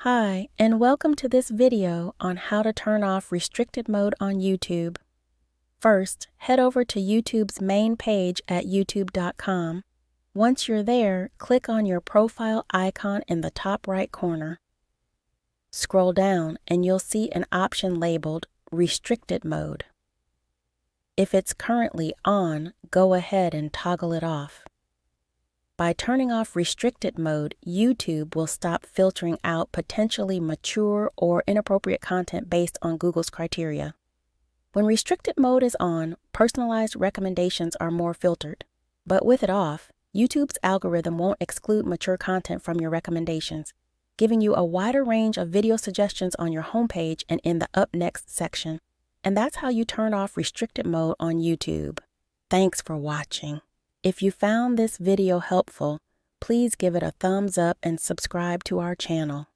Hi, and welcome to this video on how to turn off restricted mode on YouTube. First, head over to YouTube's main page at youtube.com. Once you're there, click on your profile icon in the top right corner. Scroll down and you'll see an option labeled Restricted Mode. If it's currently on, go ahead and toggle it off. By turning off restricted mode, YouTube will stop filtering out potentially mature or inappropriate content based on Google's criteria. When restricted mode is on, personalized recommendations are more filtered. But with it off, YouTube's algorithm won't exclude mature content from your recommendations, giving you a wider range of video suggestions on your homepage and in the Up Next section. And that's how you turn off restricted mode on YouTube. Thanks for watching. If you found this video helpful, please give it a thumbs up and subscribe to our channel.